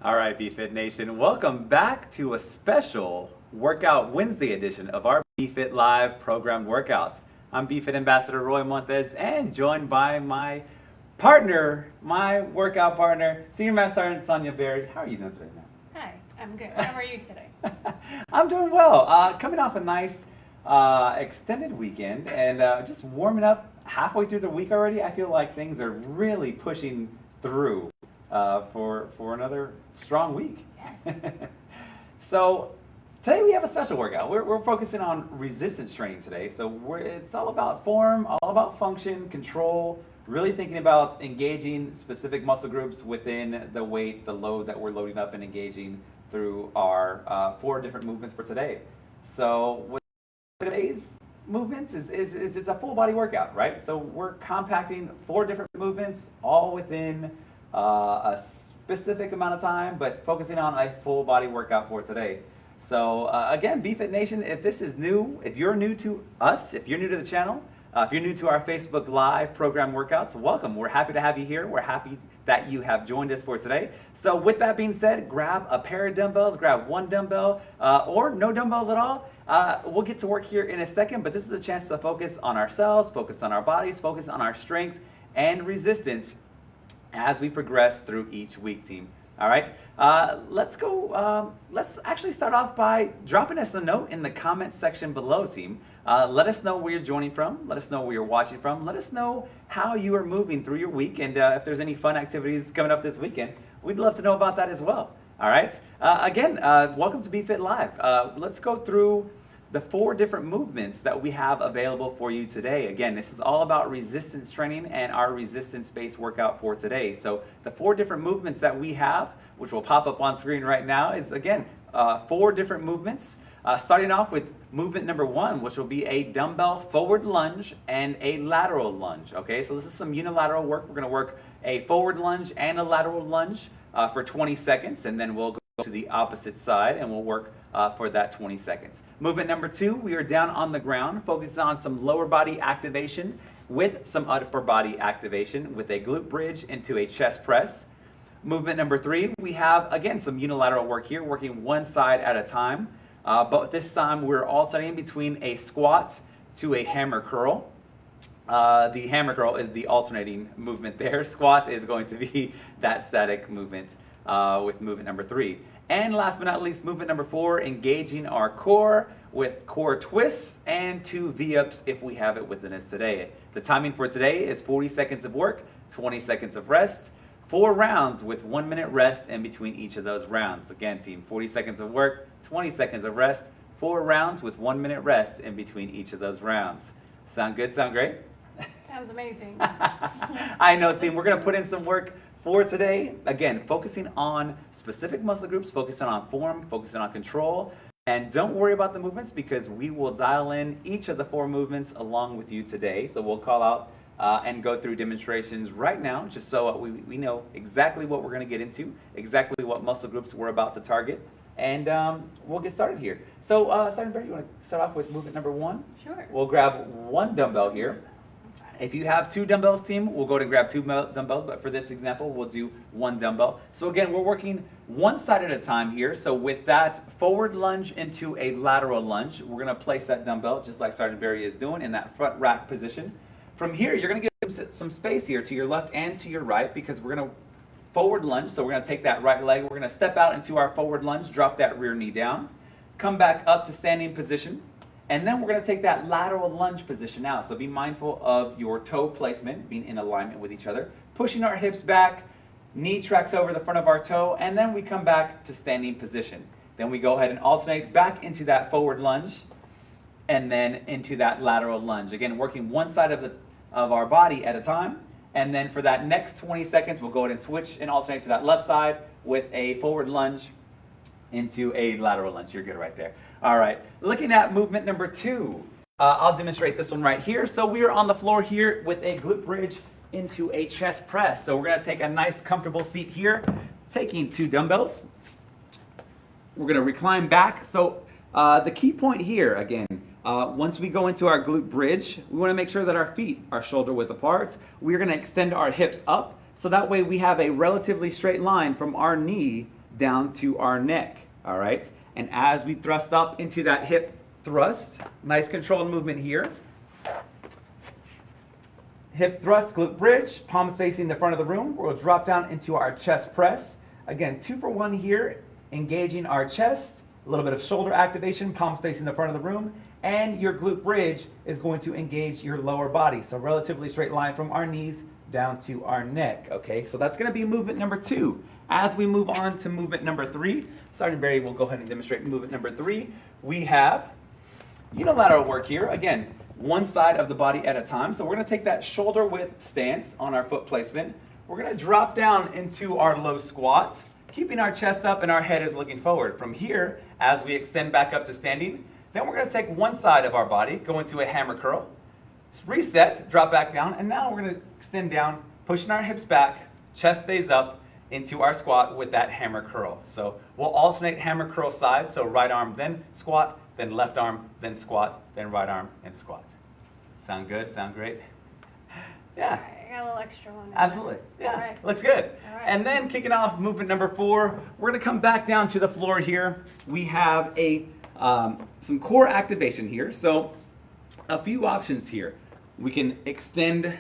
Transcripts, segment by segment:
All right, BFit Nation, welcome back to a special Workout Wednesday edition of our BFit Live programmed workouts. I'm BFit Ambassador Roy Montez and joined by my partner, my workout partner, Senior Master Sergeant Sonja Berry. How are you doing today, man? Hi, I'm good. How are you today? I'm doing well. Coming off a nice extended weekend and just warming up halfway through the week already. I feel like things are really pushing through for another strong week. Yes. So today we have a special workout. We're focusing on resistance training today. So it's all about form, all about function, control, really thinking about engaging specific muscle groups within the weight, the load that we're loading up and engaging through our 4 different movements for today. So with today's movements is it's a full body workout, right? So we're compacting 4 different movements all within a specific amount of time, but focusing on a full body workout for today. So again, BFit Nation, if this is new, if you're new to us, if you're new to the channel, if you're new to our Facebook Live program workouts, welcome. We're happy to have you here. We're happy that you have joined us for today. So with that being said, grab a pair of dumbbells, grab 1 dumbbell, or no dumbbells at all. We'll get to work here in a second, but this is a chance to focus on ourselves, focus on our bodies, focus on our strength and resistance as we progress through each week, team. All right, let's go. Let's actually start off by dropping us a note in the comment section below, team. Let us know where you're joining from. Let us know where you're watching from. Let us know how you are moving through your week, and if there's any fun activities coming up this weekend, we'd love to know about that as well. All right. Again, welcome to BFit Live. Let's go through the 4 different movements that we have available for you today. Again, this is all about resistance training and our resistance-based workout for today. So the 4 different movements that we have, which will pop up on screen right now, is again 4 different movements. Starting off with movement number 1, which will be a dumbbell forward lunge and a lateral lunge. Okay, so this is some unilateral work. We're going to work a forward lunge and a lateral lunge for 20 seconds, and then we'll go to the opposite side and we'll work for that 20 seconds. Movement number 2, we are down on the ground, focusing on some lower body activation with some upper body activation with a glute bridge into a chest press. Movement number 3, we have again some unilateral work here, working one side at a time, but this time we're alternating between a squat to a hammer curl. The hammer curl is the alternating movement there. Squat is going to be that static movement with movement number 3. And last but not least, movement number 4, engaging our core with core twists and 2 V-ups if we have it within us today. The timing for today is 40 seconds of work, 20 seconds of rest, 4 rounds with 1 minute rest in between each of those rounds. Again, team, 40 seconds of work, 20 seconds of rest, 4 rounds with 1 minute rest in between each of those rounds. Sound good? Sound great? Sounds amazing. I know, team. We're going to put in some work for today. Again, focusing on specific muscle groups, focusing on form, focusing on control. And don't worry about the movements because we will dial in each of the 4 movements along with you today. So we'll call out and go through demonstrations right now just so we know exactly what we're going to get into, exactly what muscle groups we're about to target. And we'll get started here. So, Sergeant Barry, you want to start off with movement number 1? Sure. We'll grab 1 dumbbell here. If you have 2 dumbbells, team, we'll go to grab 2 dumbbells, but for this example, we'll do 1 dumbbell. So again, we're working one side at a time here. So with that forward lunge into a lateral lunge, we're going to place that dumbbell, just like Sergeant Barry is doing, in that front rack position. From here, you're going to get some space here to your left and to your right because we're going to forward lunge. So we're going to take that right leg, we're going to step out into our forward lunge, drop that rear knee down, come back up to standing position. And then we're going to take that lateral lunge position out. So be mindful of your toe placement, being in alignment with each other. Pushing our hips back, knee tracks over the front of our toe, and then we come back to standing position. Then we go ahead and alternate back into that forward lunge, and then into that lateral lunge. Again, working one side of our body at a time. And then for that next 20 seconds, we'll go ahead and switch and alternate to that left side with a forward lunge into a lateral lunge. You're good right there. All right, looking at movement number 2, I'll demonstrate this one right here. So we are on the floor here with a glute bridge into a chest press. So we're going to take a nice comfortable seat here, taking 2 dumbbells. We're going to recline back. So the key point here, again, once we go into our glute bridge, we want to make sure that our feet are shoulder width apart. We're going to extend our hips up so that way we have a relatively straight line from our knee down to our neck, all right? And as we thrust up into that hip thrust, nice controlled movement here. Hip thrust, glute bridge, palms facing the front of the room. We'll drop down into our chest press. Again, 2 for 1 here, engaging our chest, a little bit of shoulder activation, palms facing the front of the room, and your glute bridge is going to engage your lower body. So relatively straight line from our knees down to our neck, okay? So that's gonna be movement number 2. As we move on to movement number 3, Sergeant Barry will go ahead and demonstrate movement number 3. We have unilateral work here. Again, one side of the body at a time. So we're gonna take that shoulder width stance on our foot placement. We're gonna drop down into our low squat, keeping our chest up and our head is looking forward. From here, as we extend back up to standing, then we're gonna take one side of our body, go into a hammer curl, reset, drop back down, and now we're gonna extend down, pushing our hips back, chest stays up into our squat with that hammer curl. So we'll alternate hammer curl sides, so right arm, then squat, then left arm, then squat, then right arm, and squat. Sound good? Sound great? Yeah. I got a little extra one. Absolutely. Yeah. All right. Looks good. All right. And then kicking off movement number 4, we're going to come back down to the floor here. We have some core activation here. So a few options here. We can extend,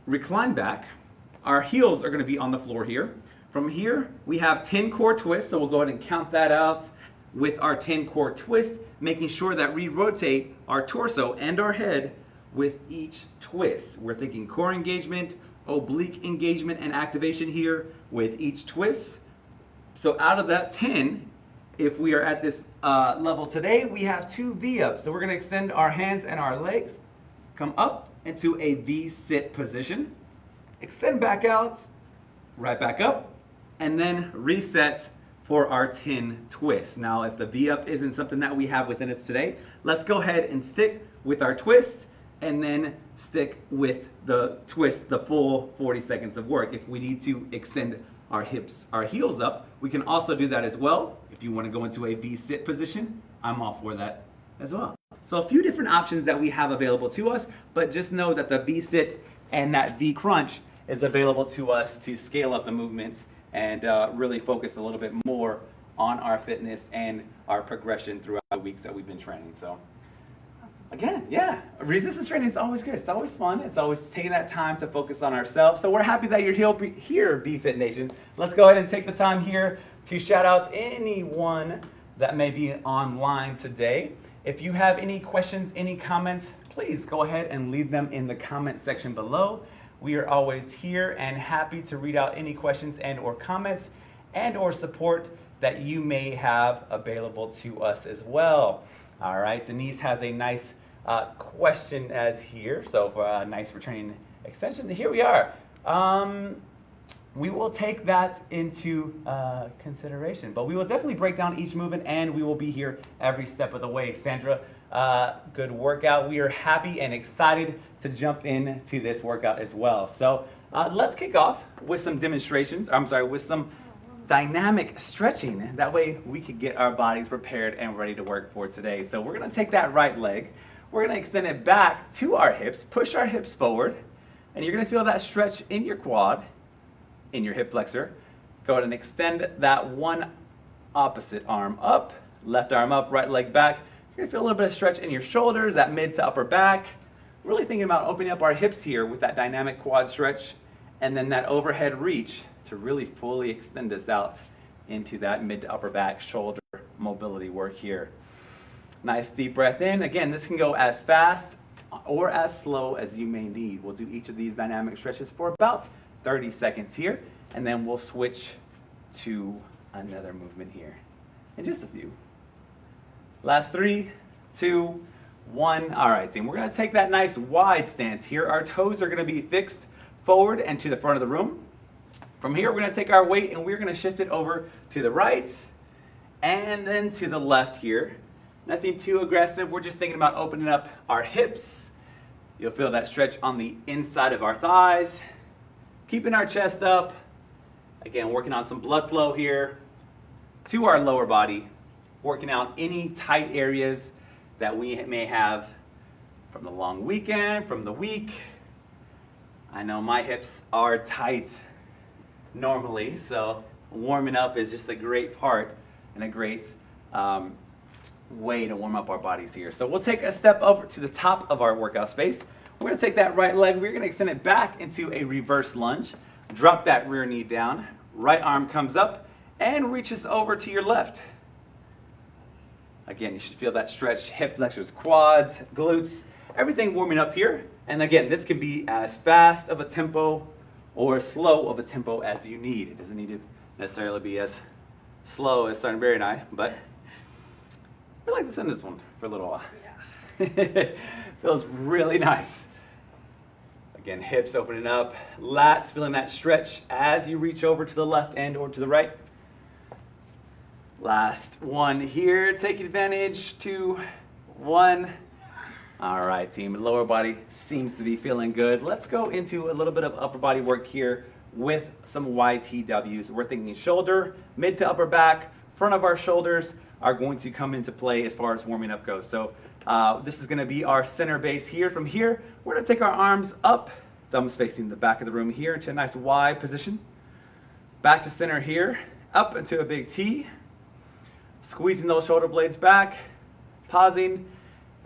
recline back. Our heels are going to be on the floor here. From here, we have 10 core twists. So we'll go ahead and count that out with our 10 core twist, making sure that we rotate our torso and our head with each twist. We're thinking core engagement, oblique engagement and activation here with each twist. So out of that 10, if we are at this level today, we have 2 V-ups. So we're gonna extend our hands and our legs, come up into a V-sit position, extend back out, right back up, and then reset for our 10 twists. Now, if the V-up isn't something that we have within us today, let's go ahead and stick with our twist and then stick with the twist the full 40 seconds of work. If we need to extend our hips, our heels up, we can also do that as well. If you want to go into a V-sit position, I'm all for that as well. So a few different options that we have available to us, but just know that the V-sit and that V-crunch is available to us to scale up the movements and really focus a little bit more on our fitness and our progression throughout the weeks that we've been training. So again, yeah, resistance training is always good. It's always fun. It's always taking that time to focus on ourselves. So we're happy that you're here, BFit Nation. Let's go ahead and take the time here to shout out anyone that may be online today. If you have any questions, any comments, please go ahead and leave them in the comment section below. We are always here and happy to read out any questions and or comments and or support that you may have available to us as well. All right, Denise has a nice question as here. So for a nice returning extension, here we are. We will take that into consideration, but we will definitely break down each movement and we will be here every step of the way. Sandra, good workout. We are happy and excited to jump into this workout as well. So let's kick off with some demonstrations, with some dynamic stretching. That way we could get our bodies prepared and ready to work for today. So we're gonna take that right leg, we're gonna extend it back to our hips, push our hips forward, and you're gonna feel that stretch in your quad, in your hip flexor. Go ahead and extend that one opposite arm up, left arm up, right leg back. You're gonna feel a little bit of stretch in your shoulders, that mid to upper back. Really thinking about opening up our hips here with that dynamic quad stretch, and then that overhead reach to really fully extend us out into that mid to upper back shoulder mobility work here. Nice deep breath in. Again, this can go as fast or as slow as you may need. We'll do each of these dynamic stretches for about 30 seconds here, and then we'll switch to another movement here in just a few. Last 3, 2, 1. All right, team, we're gonna take that nice wide stance here. Our toes are gonna be fixed forward and to the front of the room. From here, we're gonna take our weight and we're gonna shift it over to the right and then to the left here. Nothing too aggressive. We're just thinking about opening up our hips. You'll feel that stretch on the inside of our thighs. Keeping our chest up. Again, working on some blood flow here to our lower body. Working out any tight areas that we may have from the long weekend, from the week. I know my hips are tight normally, so warming up is just a great part and a great way to warm up our bodies here. So we'll take a step over to the top of our workout space. We're going to take that right leg, we're going to extend it back into a reverse lunge. Drop that rear knee down, right arm comes up and reaches over to your left. Again, you should feel that stretch, hip flexors, quads, glutes, everything warming up here. And again, this can be as fast of a tempo or slow of a tempo as you need. It doesn't need to necessarily be as slow as Sonja and I, but we like to send this one for a little while. Yeah. Feels really nice. Again, hips opening up, lats feeling that stretch as you reach over to the left and or to the right. Last one here, take advantage, 2, 1. All right, team, lower body seems to be feeling good. Let's go into a little bit of upper body work here with some YTWs. We're thinking shoulder, mid to upper back, front of our shoulders are going to come into play as far as warming up goes. So this is gonna be our center base here. From here, we're gonna take our arms up, thumbs facing the back of the room here into a nice Y position. Back to center here, up into a big T. Squeezing those shoulder blades back, pausing,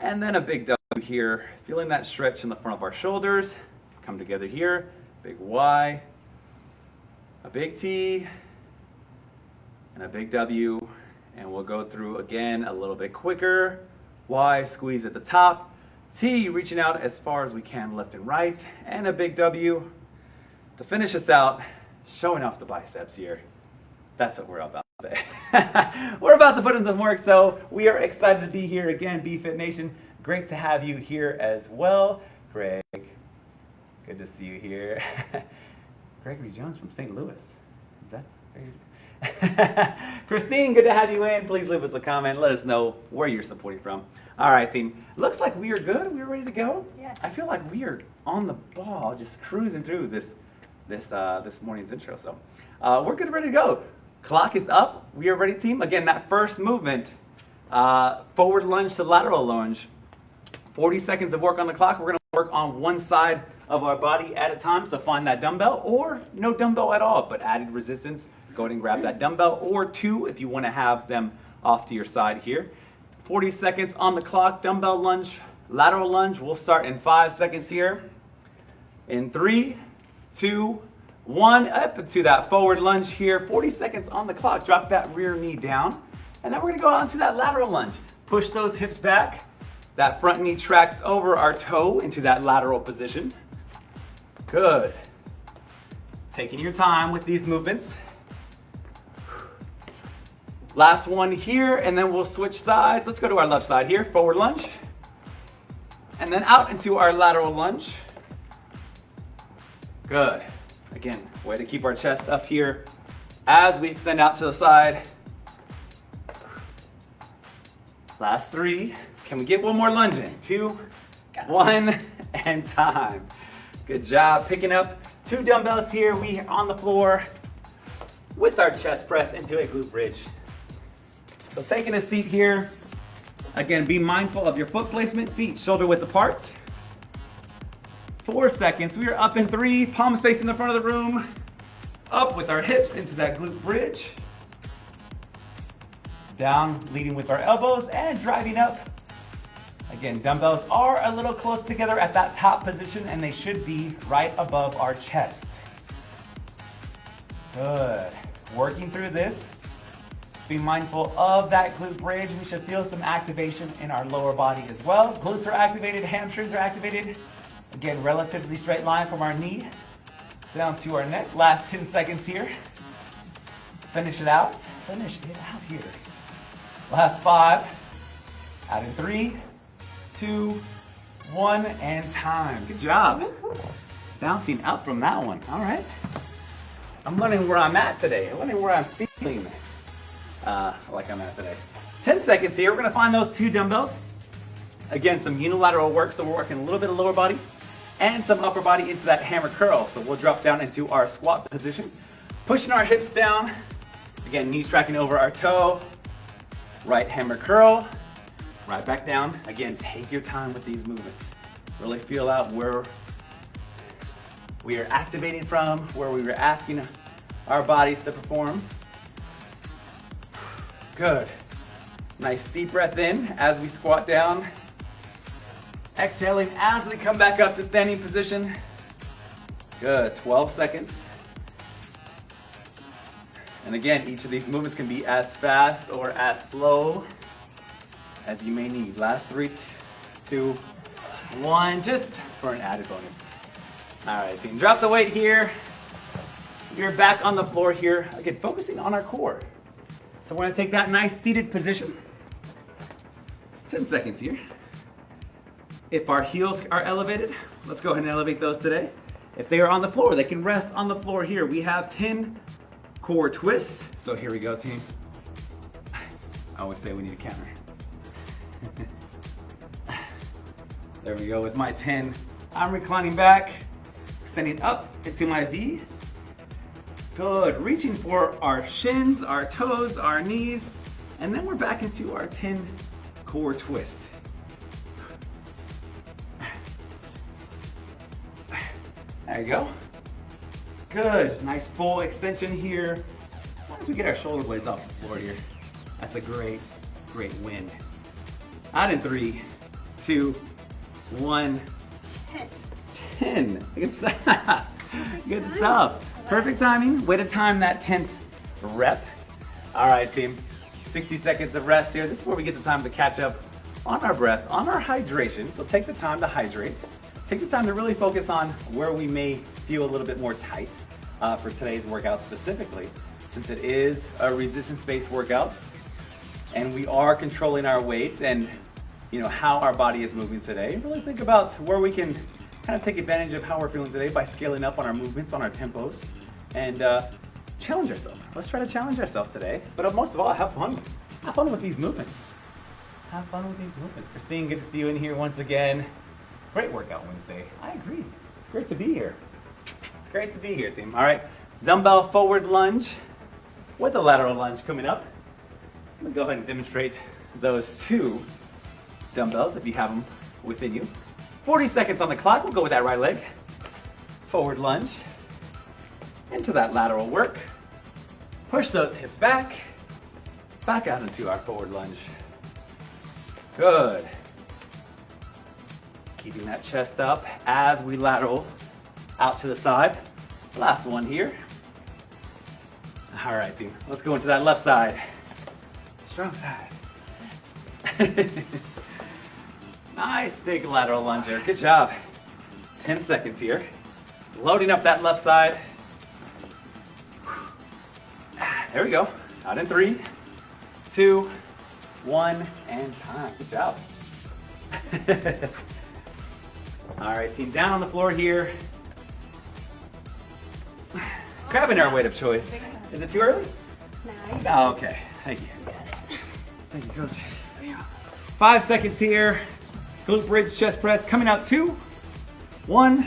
and then a big W here. Feeling that stretch in the front of our shoulders. Come together here, big Y, a big T, and a big W. And we'll go through again a little bit quicker. Y, squeeze at the top. T, reaching out as far as we can left and right. And a big W. To finish us out, showing off the biceps here. That's what we're about. We're about to put in some work, so we are excited to be here again, BFit Nation. Great to have you here as well. Greg, good to see you here. Gregory Jones from St. Louis. Is that Christine, good to have you in. Please leave us a comment. Let us know where you're supporting from. All right, team. Looks like we are good. We're ready to go. Yes. I feel like we are on the ball, just cruising through this morning's intro. So we're good, ready to go. Clock is up. We are ready, team. Again, that first movement, forward lunge to lateral lunge. 40 seconds of work on the clock. We're going to work on one side of our body at a time. So find that dumbbell or no dumbbell at all, but added resistance. Go ahead and grab that dumbbell or 2 if you want to have them off to your side here. 40 seconds on the clock. Dumbbell lunge, lateral lunge. We'll start in 5 seconds here. In 3, 2, 1, up into that forward lunge here. 40 seconds on the clock. Drop that rear knee down. And then we're gonna go on to that lateral lunge. Push those hips back. That front knee tracks over our toe into that lateral position. Good. Taking your time with these movements. Last one here, and then we'll switch sides. Let's go to our left side here. Forward lunge. And then out into our lateral lunge. Good. Again, way to keep our chest up here as we extend out to the side. Last 3. Can we get one more lunge in? 2, 1, and time. Good job. Picking up 2 dumbbells here. We are on the floor with our chest press into a glute bridge. So taking a seat here. Again, be mindful of your foot placement. Feet shoulder width apart. 4 seconds. We are up in 3, palms facing the front of the room. Up with our hips into that glute bridge. Down, leading with our elbows and driving up. Again, dumbbells are a little close together at that top position and they should be right above our chest. Good. Working through this. Just be mindful of that glute bridge. We should feel some activation in our lower body as well. Glutes are activated, hamstrings are activated. Again, relatively straight line from our knee down to our neck. Last 10 seconds here. Finish it out. Finish it out here. Last 5. Out in 3, 2, 1, and time. Good job. Bouncing out from that one. All right. I'm learning where I'm at today. I'm learning where I'm feeling like I'm at today. 10 seconds here. We're going to find those 2 dumbbells. Again, some unilateral work, so we're working a little bit of lower body and some upper body into that hammer curl. So we'll drop down into our squat position, pushing our hips down. Again, knees tracking over our toe. Right hammer curl, right back down. Again, take your time with these movements. Really feel out where we are activating from, where we were asking our bodies to perform. Good. Nice deep breath in as we squat down. Exhaling as we come back up to standing position. Good, 12 seconds. And again, each of these movements can be as fast or as slow as you may need. Last 3, 2, 1, just for an added bonus. All right, team, drop the weight here. You're back on the floor here. Again, focusing on our core. So we're gonna take that nice seated position. 10 seconds here. If our heels are elevated, let's go ahead and elevate those today. If they are on the floor, they can rest on the floor here. We have 10 core twists. So here we go, team. I always say we need a counter. There we go with my 10. I'm reclining back, extending up into my V. Good, reaching for our shins, our toes, our knees, and then we're back into our 10 core twist. There you go. Good, nice full extension here. As long as we get our shoulder blades off the floor here, that's a great, great win. Out in 3, 2, 1. 10. Good stuff. Good stuff. Perfect timing. Way to time that 10th rep. All right, team. 60 seconds of rest here. This is where we get the time to catch up on our breath, on our hydration. So take the time to hydrate. Take the time to really focus on where we may feel a little bit more tight for today's workout specifically, since it is a resistance-based workout and we are controlling our weight and how our body is moving today. Really think about where we can kind of take advantage of how we're feeling today by scaling up on our movements, on our tempos, and challenge ourselves. Let's try to challenge ourselves today, but most of all, have fun. Have fun with these movements. Have fun with these movements. Christine, good to see you in here once again. Great workout Wednesday. I agree. It's great to be here. It's great to be here, team. All right, dumbbell forward lunge with a lateral lunge coming up. I'm gonna go ahead and demonstrate those 2 dumbbells if you have them within you. 40 seconds on the clock. We'll go with that right leg. Forward lunge into that lateral work. Push those hips back out into our forward lunge. Good. Keeping that chest up as we lateral out to the side. Last one here. All right, team. Let's go into that left side. Strong side. Nice big lateral lunge there. Good job. 10 seconds here. Loading up that left side. There we go. Out in 3, 2, 1, and time. Good job. All right, team, down on the floor here. Grabbing our weight of choice. Is it too early? No. Oh, okay. Thank you. Thank you, coach. 5 seconds here. Glute bridge, chest press. Coming out 2, 1.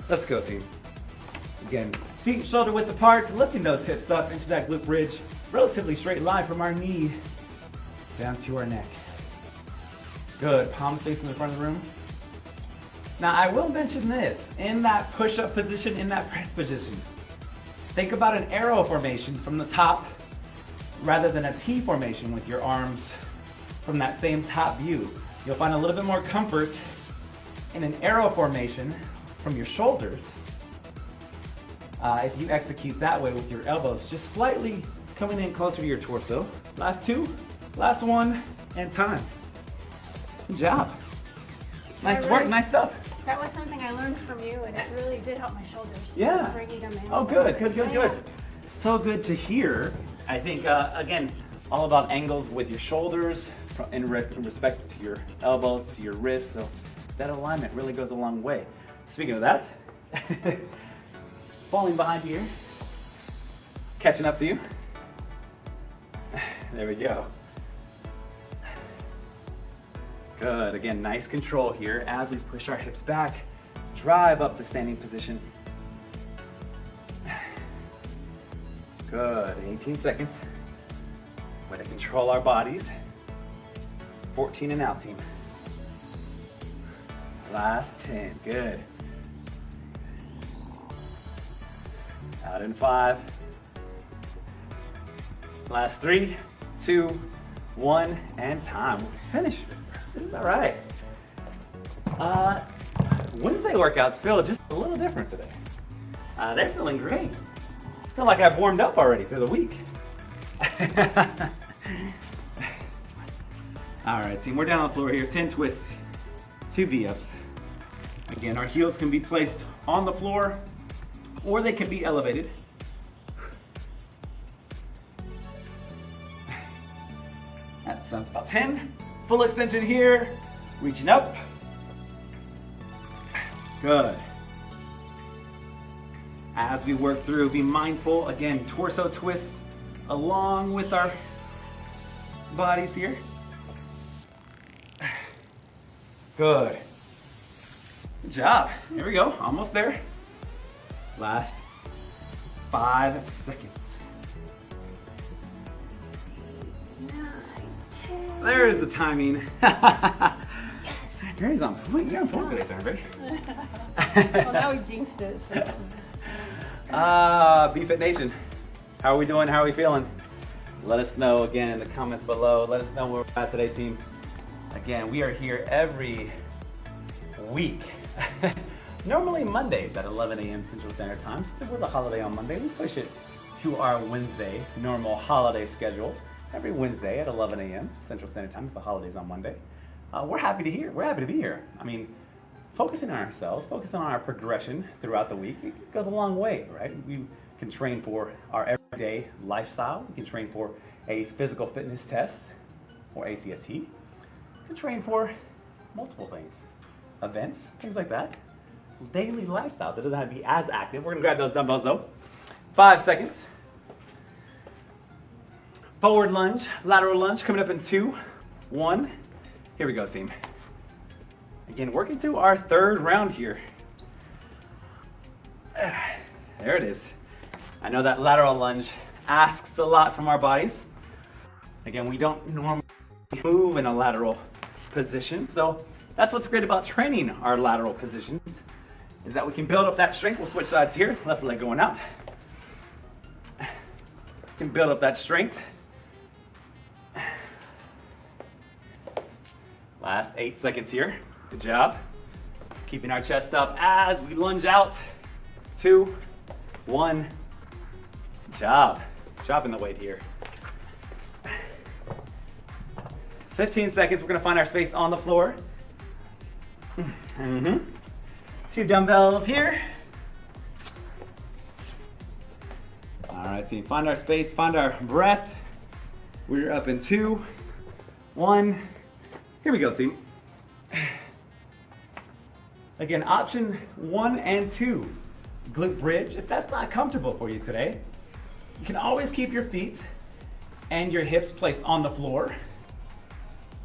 Let's go, team. Again, feet shoulder width apart, lifting those hips up into that glute bridge. Relatively straight line from our knee down to our neck. Good. Palms facing the front of the room. Now, I will mention this. In that push-up position, in that press position, think about an arrow formation from the top rather than a T formation with your arms from that same top view. You'll find a little bit more comfort in an arrow formation from your shoulders if you execute that way with your elbows, just slightly coming in closer to your torso. Last 2, last 1, and time. Good job. Nice work, nice stuff. That was something I learned from you, and it really did help my shoulders. Yeah. Bringing them in. Oh, good. So good to hear. I think, again, all about angles with your shoulders in respect to your elbow, to your wrist. So that alignment really goes a long way. Speaking of that, falling behind here, catching up to you. There we go. Good. Again, nice control here as we push our hips back, drive up to standing position. Good. 18 seconds. Way to control our bodies. 14 and out, team. Last 10. Good. Out in 5. Last 3, 2, 1, and time. Finish. This is all right. Wednesday workouts feel just a little different today. They're feeling great. I feel like I've warmed up already through the week. All right, team, we're down on the floor here. 10 twists, 2 V-ups. Again, our heels can be placed on the floor or they can be elevated. That sounds about 10. Full extension here, reaching up. Good. As we work through, be mindful, again, torso twists along with our bodies here. Good. Good job. Here we go, almost there. Last 5 seconds. 9, 10. There's the timing. Mary's on point. You're on point today, Sarah. Well, now we jinxed it. BFit Nation, how are we doing? How are we feeling? Let us know again in the comments below. Let us know where we're at today, team. Again, we are here every week. Normally Mondays at 11 a.m. Central Standard Time. Since it was a holiday on Monday, we push it to our Wednesday normal holiday schedule. Every Wednesday at 11 a.m. Central Standard Time, if the holiday's on Monday. We're happy to be here. I mean, focusing on ourselves, focusing on our progression throughout the week, it goes a long way, right? We can train for our everyday lifestyle. We can train for a physical fitness test or ACFT. We can train for multiple things, events, things like that. Daily lifestyle that doesn't have to be as active. We're gonna grab those dumbbells though. 5 seconds. Forward lunge, lateral lunge coming up in 2, 1. Here we go, team. Again, working through our 3rd round here. There it is. I know that lateral lunge asks a lot from our bodies. Again, we don't normally move in a lateral position, so that's what's great about training our lateral positions, is that we can build up that strength. We'll switch sides here, left leg going out. Can build up that strength. Last 8 seconds here. Good job. Keeping our chest up as we lunge out. 2, 1. Good job. Dropping the weight here. 15 seconds. We're gonna find our space on the floor. 2 dumbbells here. All right, team. Find our space, find our breath. We're up in 2, 1. Here we go, team. Again, option 1 and 2, glute bridge. If that's not comfortable for you today, you can always keep your feet and your hips placed on the floor.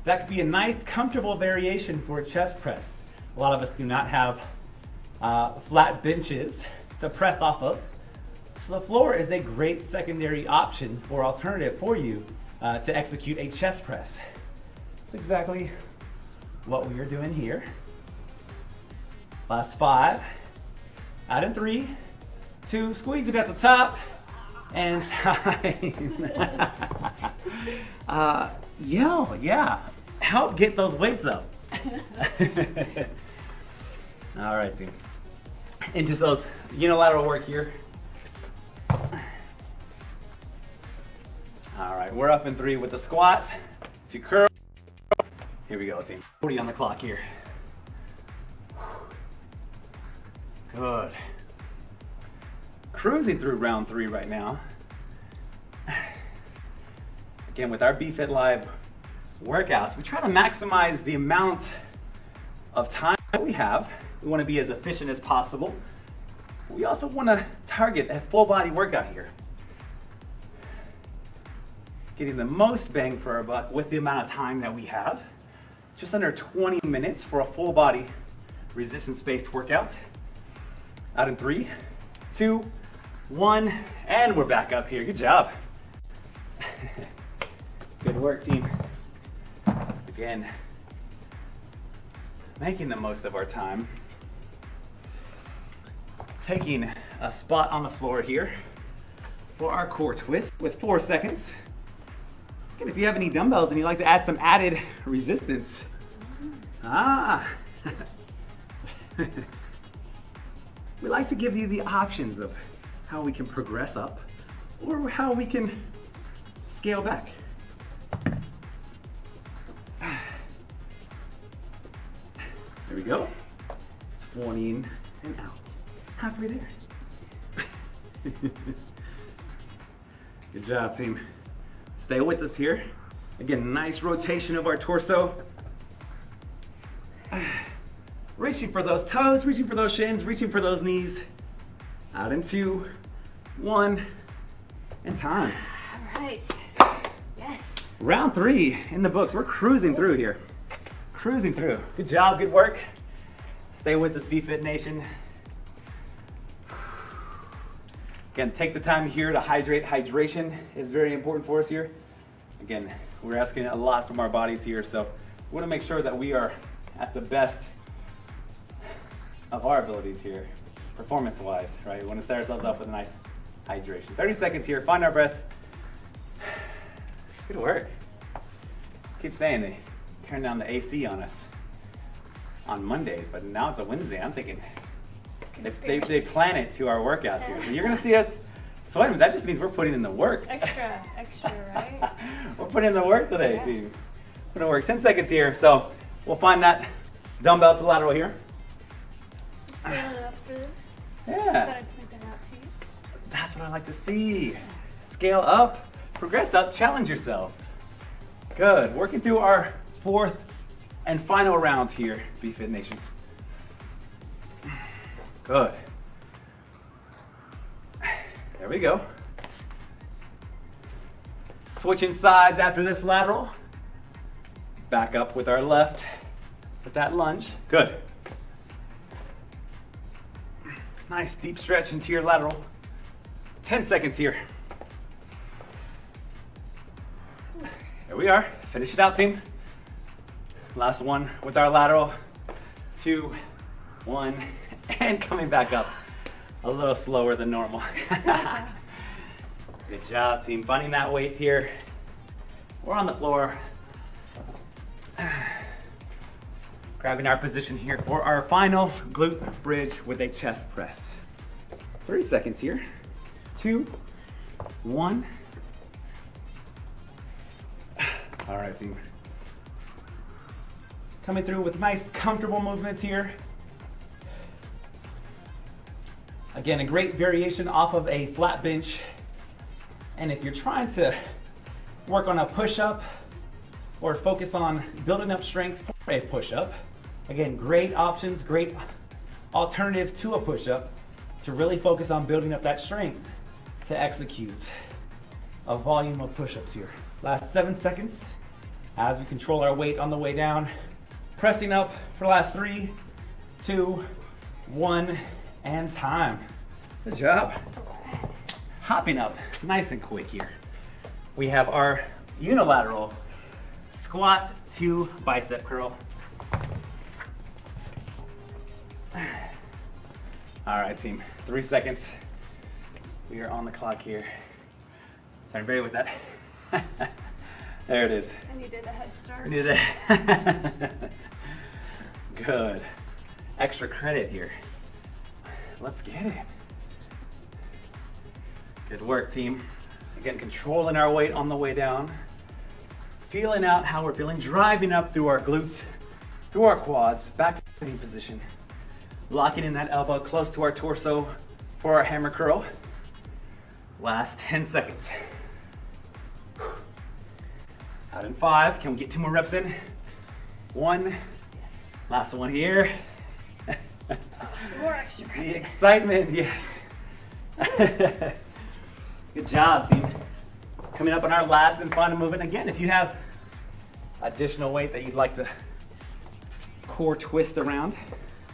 That could be a nice, comfortable variation for a chest press. A lot of us do not have flat benches to press off of. So the floor is a great secondary option or alternative for you to execute a chest press. That's exactly what we are doing here. Last 5. Out in 3, 2, squeeze it at the top, and time. Yeah. Help get those weights up. All right, team. Into those unilateral work here. All right, we're up in 3 with the squat to curl. Here we go, team. 40 on the clock here. Good. Cruising through round 3 right now. Again, with our BFit Live workouts, we try to maximize the amount of time that we have. We want to be as efficient as possible. We also want to target a full body workout here. Getting the most bang for our buck with the amount of time that we have. Just under 20 minutes for a full body resistance-based workout. Out in 3, 2, 1, and we're back up here. Good job. Good work, team. Again, making the most of our time. Taking a spot on the floor here for our core twist with 4 seconds. And if you have any dumbbells and you'd like to add some added resistance, we like to give you the options of how we can progress up or how we can scale back. There we go. 20 in and out. Halfway there. Good job, team. Stay with us here. Again, nice rotation of our torso. Reaching for those toes, reaching for those shins, reaching for those knees. Out in 2, 1, and time. All right. Yes. Round 3 in the books. We're cruising through here. Cruising through. Good job, good work. Stay with us, BFit Nation. Again, take the time here to hydrate. Hydration is very important for us here. Again, we're asking a lot from our bodies here, so we want to make sure that we are at the best of our abilities here, performance-wise, right? We want to set ourselves up with a nice hydration. 30 seconds here, find our breath. Good work. Keep saying they turn down the AC on us on Mondays, but now it's a Wednesday. I'm thinking they plan it to our workouts here. So you're gonna see us sweating, but that just means we're putting in the work. Extra, right? We're putting in the work today, team. Putting in work. 10 seconds here. So we'll find that dumbbell to lateral here. Scaling it up for this. Yeah. Thought I'd point that out to you. That's what I like to see. Scale up, progress up, challenge yourself. Good. Working through our 4th and final round here, BFit Nation. Good. There we go. Switching sides after this lateral. Back up with our left with that lunge. Good. Nice deep stretch into your lateral. 10 seconds here. There we are. Finish it out, team. Last one with our lateral. 2, 1, and coming back up. A little slower than normal. Good job, team. Finding that weight here. We're on the floor. Grabbing our position here for our final glute bridge with a chest press. 3 seconds here. 2, 1. All right, team. Coming through with nice, comfortable movements here. Again, a great variation off of a flat bench. And if you're trying to work on a push-up or focus on building up strength for a push-up, again, great options, great alternatives to a push-up to really focus on building up that strength to execute a volume of push-ups here. Last 7 seconds as we control our weight on the way down. Pressing up for the last 3, 2, 1, and time. Good job. Hopping up nice and quick here. We have our unilateral squat to bicep curl. All right, team, 3 seconds. We are on the clock here. Sorry, bear with that. There it is. I needed a head start. Needed a Good. Extra credit here. Let's get it. Good work, team. Again, controlling our weight on the way down. Feeling out how we're feeling, driving up through our glutes, through our quads, back to sitting position. Locking in that elbow close to our torso for our hammer curl. Last 10 seconds. Out in 5, can we get 2 more reps in? 1, last one here. Some more extra The credit. excitement, yes. Good job, team. Coming up on our last and final movement. Again, if you have additional weight that you'd like to core twist around,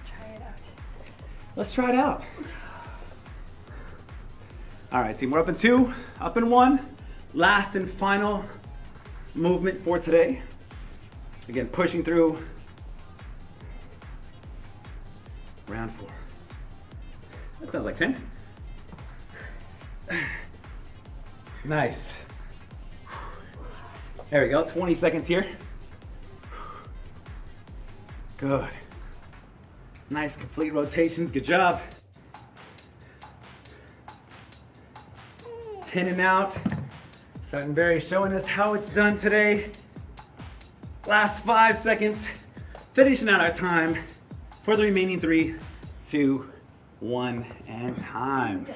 Try it out. let's try it out. All right, team, we're up in 2, up in 1. Last and final movement for today. Again, pushing through round 4. That sounds like 10. There we go, 20 seconds here. Good. Nice complete rotations, good job. 10 and out. Sutton Berry showing us how it's done today. Last 5 seconds, finishing out our time for the remaining 3, 2, 1, and time.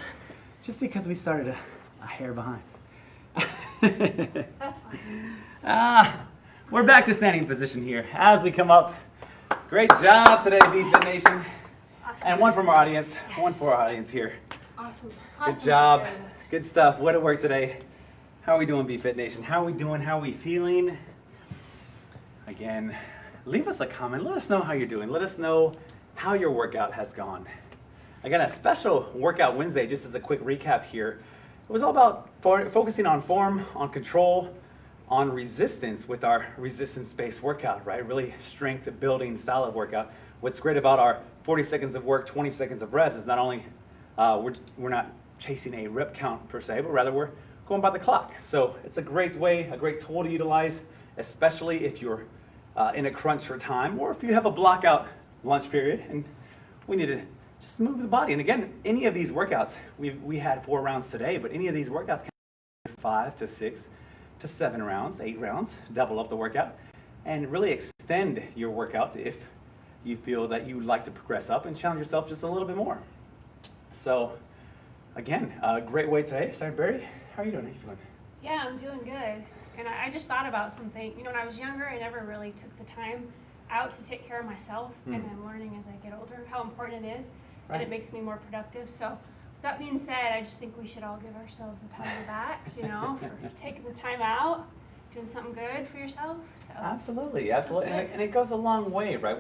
Just because we started a hair behind. That's fine. We're back to standing position here as we come up. Great job today, BFit Nation. Awesome. And one from our audience, one for our audience here. Awesome. Good job. Good stuff. Way to work today. How are we doing, BFit Nation? How are we doing? How are we feeling? Again, leave us a comment. Let us know how you're doing. Let us know how your workout has gone. Again, a special Workout Wednesday, just as a quick recap here. It was all about focusing on form, on control, on resistance with our resistance-based workout, right? Really strength building style of workout. What's great about our 40 seconds of work, 20 seconds of rest is not only we're not chasing a rep count per se, but rather we're going by the clock. So it's a great way, a great tool to utilize, especially if you're in a crunch for time or if you have a block out lunch period and we need to just move the body. And again, any of these workouts, we had 4 rounds today, but any of these workouts can be 5 to 6 to 7 rounds, 8 rounds, double up the workout, and really extend your workout if you feel that you would like to progress up and challenge yourself just a little bit more. So, again, a great way today. Sorry, Barry, how are you doing? How are you feeling? Yeah, I'm doing good. And I just thought about something. You know, when I was younger, I never really took the time out to take care of myself, and I'm learning as I get older how important it is, and it makes me more productive. So, that being said, I just think we should all give ourselves a pat on the back, you know, for taking the time out, doing something good for yourself. So. Absolutely, absolutely, and it goes a long way, right?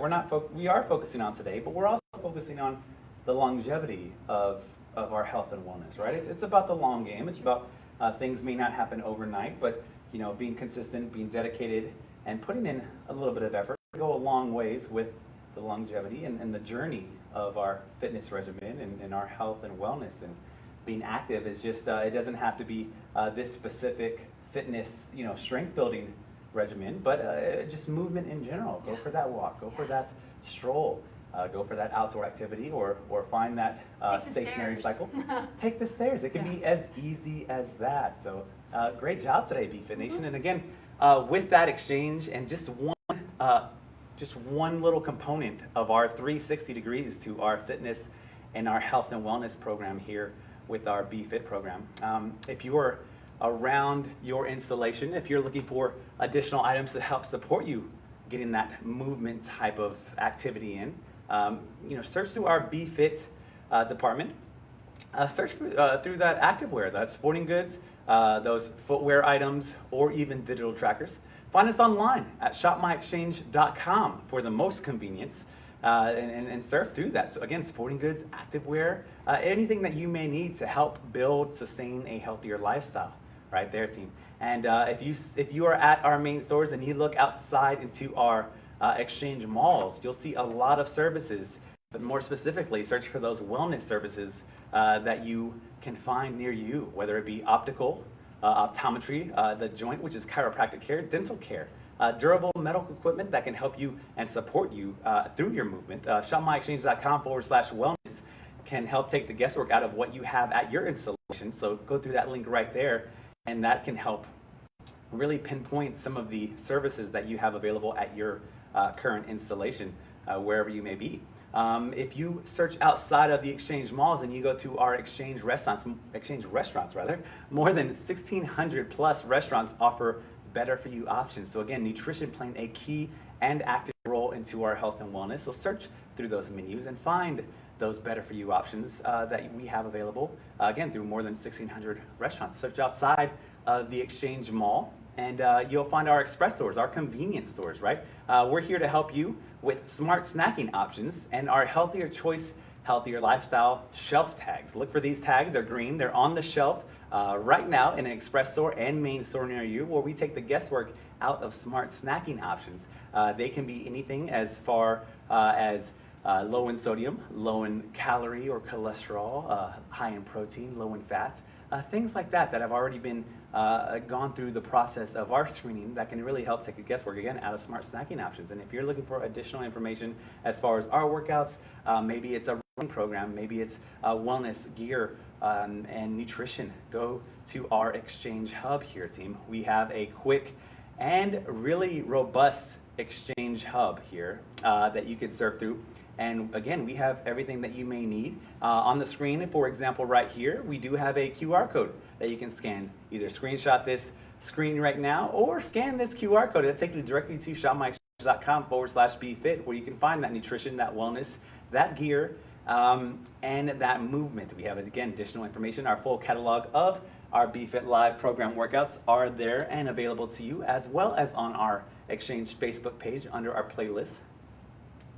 We are focusing on today, but we're also focusing on the longevity of our health and wellness, right? It's about the long game. It's about things may not happen overnight, but you know, being consistent, being dedicated, and putting in a little bit of effort go a long ways with the longevity and the journey of our fitness regimen and our health and wellness. And being active is just, it doesn't have to be this specific fitness, you know, strength building regimen, but just movement in general. Go for that walk, go for that stroll, go for that outdoor activity, or find that stationary cycle. Take the stairs. It can be as easy as that. So great job today, BFit Nation. And again, with that exchange and just one little component of our 360 degrees to our fitness and our health and wellness program here with our BFit program. If you are around your installation, if you're looking for additional items to help support you getting that movement type of activity in, you know, search through our BFit department. Search through that activewear, that sporting goods, those footwear items, or even digital trackers. Find us online at shopmyexchange.com for the most convenience and surf through that. So again, sporting goods, activewear, anything that you may need to help build, sustain a healthier lifestyle, right there, team. And if you are at our main stores and you look outside into our exchange malls, you'll see a lot of services, but more specifically, search for those wellness services that you can find near you, whether it be optical, optometry, the joint, which is chiropractic care, dental care, durable medical equipment that can help you and support you through your movement. shopmyexchange.com/wellness can help take the guesswork out of what you have at your installation. So go through that link right there, and that can help really pinpoint some of the services that you have available at your current installation, wherever you may be. If you search outside of the exchange malls and you go to our exchange restaurants, more than 1,600 plus restaurants offer better for you options. So again, nutrition playing a key and active role into our health and wellness. So search through those menus and find those better for you options that we have available, again, through more than 1,600 restaurants. Search outside of the exchange mall, and you'll find our express stores, our convenience stores, right? We're here to help you with smart snacking options and our healthier choice, healthier lifestyle shelf tags. Look for these tags. They're green. They're on the shelf right now in an express store and main store near you, where we take the guesswork out of smart snacking options. They can be anything as far as low in sodium, low in calorie or cholesterol, high in protein, low in fat, things like that that have already been gone through the process of our screening that can really help take the guesswork again out of smart snacking options. And if you're looking for additional information as far as our workouts, maybe it's a running program, maybe it's wellness gear and nutrition, go to our Exchange Hub here, team. We have a quick and really robust Exchange Hub here that you can surf through. And again, we have everything that you may need. On the screen, for example, right here, we do have a QR code that you can scan. Either screenshot this screen right now or scan this QR code. It'll take you directly to shopmyexchange.com/BeFit, where you can find that nutrition, that wellness, that gear, and that movement. We have, again, additional information. Our full catalog of our BeFit Live program workouts are there and available to you, as well as on our Exchange Facebook page under our playlist,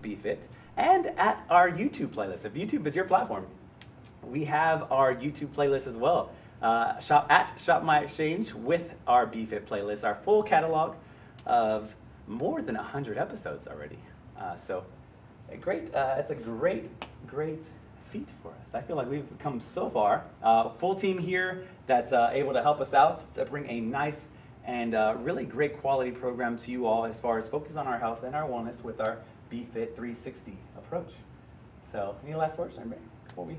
BeFit, and at our YouTube playlist. If YouTube is your platform, we have our YouTube playlist as well. Shop My Exchange with our BeFit playlist, our full catalog of more than 100 episodes already. So it's a great feat for us. I feel like we've come so far. Full team here that's able to help us out to bring a nice and really great quality program to you all as far as focus on our health and our wellness with our BeFit 360 approach. So, any last words, everybody, before we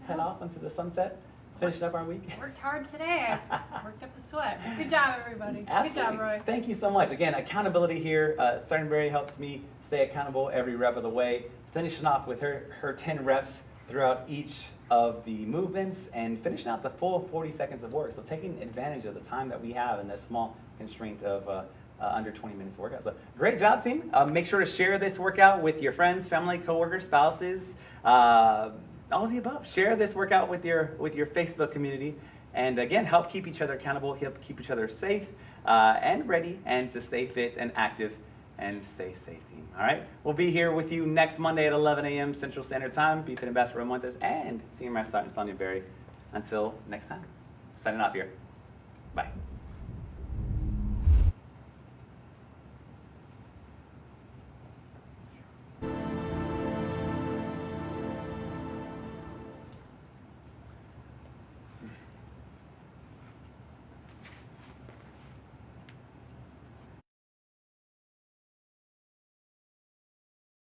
head off into the sunset, finish up our week? Worked hard today. Worked up the sweat. Good job, everybody. Absolutely. Good job, Roy. Thank you so much. Again, accountability here. Sternberry helps me stay accountable every rep of the way. Finishing off with her 10 reps throughout each of the movements and finishing out the full 40 seconds of work. So taking advantage of the time that we have in this small constraint of under 20 minutes of workout. So great job, team. Make sure to share this workout with your friends, family, coworkers, spouses, all of the above. Share this workout with your Facebook community. And again, help keep each other accountable, help keep each other safe and ready, and to stay fit and active and stay safe, team. All right? We'll be here with you next Monday at 11 a.m. Central Standard Time. BeFit Ambassador Montez and Senior Master Sergeant Sonja Berry. Until next time, signing off here. Bye.